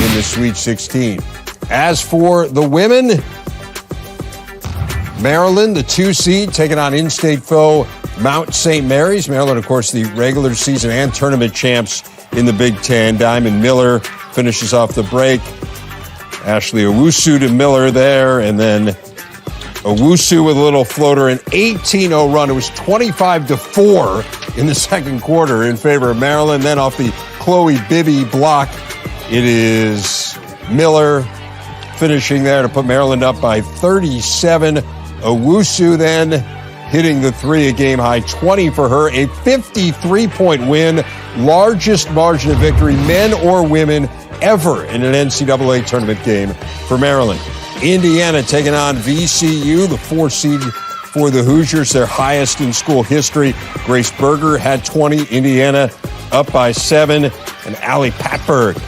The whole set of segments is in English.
in the Sweet 16. As for the women, Maryland, the 2 seed, taking on in-state foe Mount St. Mary's. Maryland, of course, the regular season and tournament champs in the Big Ten. Diamond Miller finishes off the break. Ashley Owusu to Miller there, and then Owusu with a little floater, an 18-0 run. It was 25-4 in the second quarter in favor of Maryland. Then off the Chloe Bibby block, it is Miller finishing there to put Maryland up by 37. Owusu then hitting the three, a game high 20 for her, a 53-point win, largest margin of victory, men or women, ever in an NCAA tournament game for Maryland. Indiana taking on VCU, the 4 seed for the Hoosiers, their highest in school history. Grace Berger had 20, Indiana up by 7, and Allie Patberg,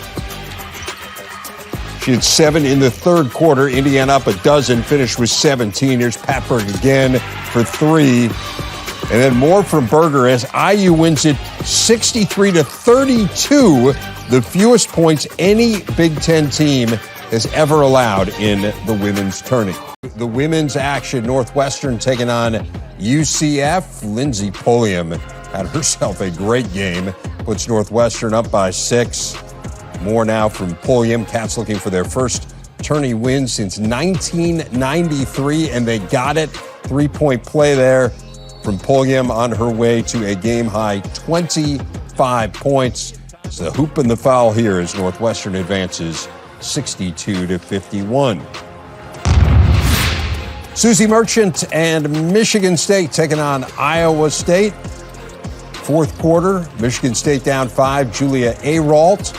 she had 7 in the third quarter. Indiana up a dozen, finished with 17. Here's Patberg again for 3. And then more from Berger as IU wins it 63-32, the fewest points any Big Ten team has ever allowed in the women's tourney. The women's action, Northwestern taking on UCF. Lindsey Pulliam had herself a great game, puts Northwestern up by 6. More now from Pulliam. Cats looking for their first tourney win since 1993, and they got it. 3-point play there from Pulliam on her way to a game-high 25 points. So the hoop and the foul here as Northwestern advances 62-51. Susie Merchant and Michigan State taking on Iowa State. Fourth quarter, Michigan State down 5. Julia Ayrault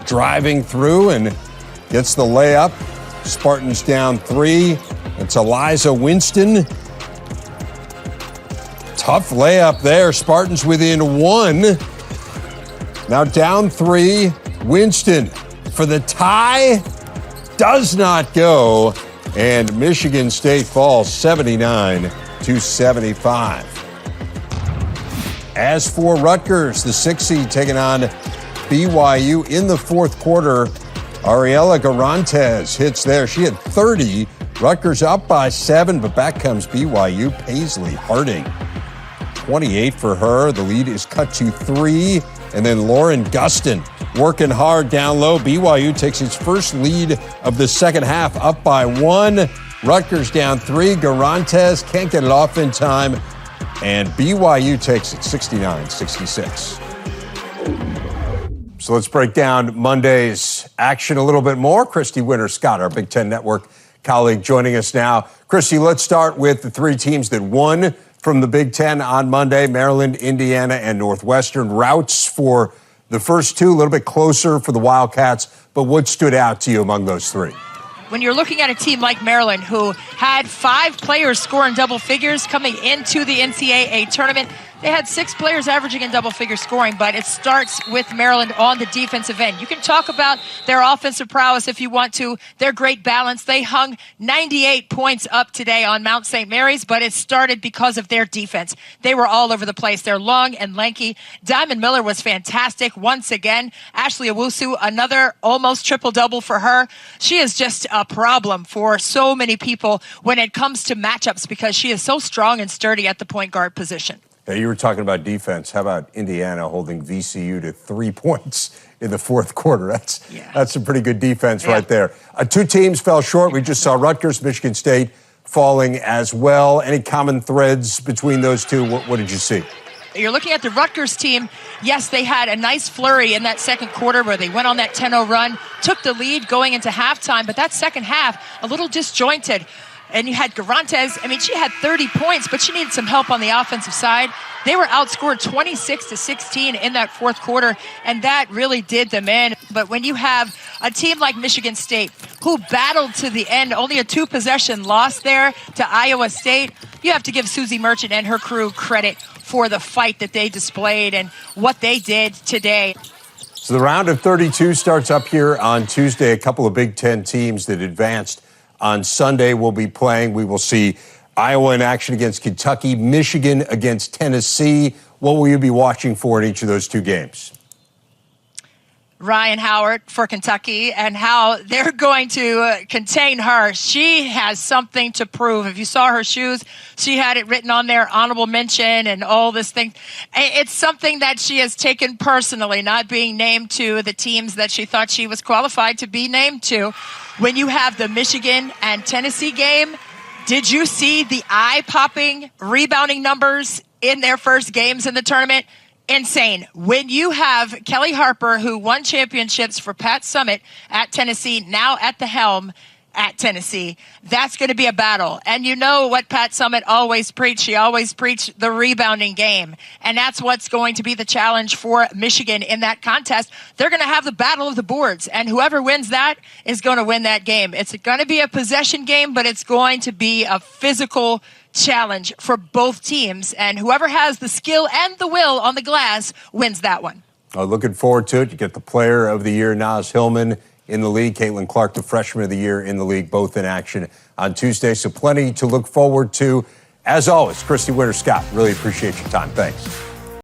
driving through and gets the layup. Spartans down 3. It's Eliza Winston. Tough layup there. Spartans within 1. Now down 3. Winston for the tie. Does not go. And Michigan State falls 79-75. As for Rutgers, the 6 seed taking on BYU in the fourth quarter. Ariela Garantes hits there. She had 30. Rutgers up by 7, but back comes BYU. Paisley Harding, 28 for her. The lead is cut to 3. And then Lauren Gustin working hard down low. BYU takes its first lead of the second half, up by 1. Rutgers down 3. Garantes can't get it off in time. And BYU takes it 69-66. So let's break down Monday's action a little bit more. Christy Winters Scott, our Big Ten Network colleague, joining us now. Christy, let's start with the 3 teams that won from the Big Ten on Monday: Maryland, Indiana, and Northwestern. Routes for the first 2, a little bit closer for the Wildcats, but what stood out to you among those 3? When you're looking at a team like Maryland, who had 5 players score in double figures coming into the NCAA tournament, they had 6 players averaging in double-figure scoring, but it starts with Maryland on the defensive end. You can talk about their offensive prowess if you want to, their great balance. They hung 98 points up today on Mount St. Mary's, but it started because of their defense. They were all over the place. They're long and lanky. Diamond Miller was fantastic once again. Ashley Owusu, another almost triple-double for her. She is just a problem for so many people when it comes to matchups because she is so strong and sturdy at the point guard position. You were talking about defense. How about Indiana holding VCU to 3 points in the fourth quarter? That's some pretty good defense right there. 2 teams fell short. We just saw Rutgers, Michigan State falling as well. Any common threads between those 2? What did you see? You're looking at the Rutgers team. Yes, they had a nice flurry in that second quarter where they went on that 10-0 run, took the lead going into halftime, but that second half, a little disjointed. And you had Garantes. I mean, she had 30 points, but she needed some help on the offensive side. They were outscored 26-16 in that fourth quarter, and that really did them in. But when you have a team like Michigan State, who battled to the end, only a 2-possession loss there to Iowa State, you have to give Susie Merchant and her crew credit for the fight that they displayed and what they did today. So the round of 32 starts up here on Tuesday. A couple of Big Ten teams that advanced on Sunday will be playing. We will see Iowa in action against Kentucky, Michigan against Tennessee. What will you be watching for in each of those 2 games? Ryan Howard for Kentucky and how they're going to contain her. She has something to prove. If you saw her shoes, she had it written on there, honorable mention and all this thing. It's something that she has taken personally, not being named to the teams that she thought she was qualified to be named to. When you have the Michigan and Tennessee game, did you see the eye-popping rebounding numbers in their first games in the tournament? Insane. When you have Kelly Harper, who won championships for Pat Summitt at Tennessee, now at the helm at Tennessee, that's going to be a battle. And you know what Pat Summitt always preached. She always preached the rebounding game. And that's what's going to be the challenge for Michigan in that contest. They're going to have the battle of the boards. And whoever wins that is going to win that game. It's going to be a possession game, but it's going to be a physical challenge for both teams. And whoever has the skill and the will on the glass wins that one. Looking forward to it. You get the Player of the Year, Naz Hillman, in the league. Caitlin Clark, the Freshman of the Year in the league, both in action on Tuesday. So plenty to look forward to. As always, Christy Winters Scott, really appreciate your time. Thanks.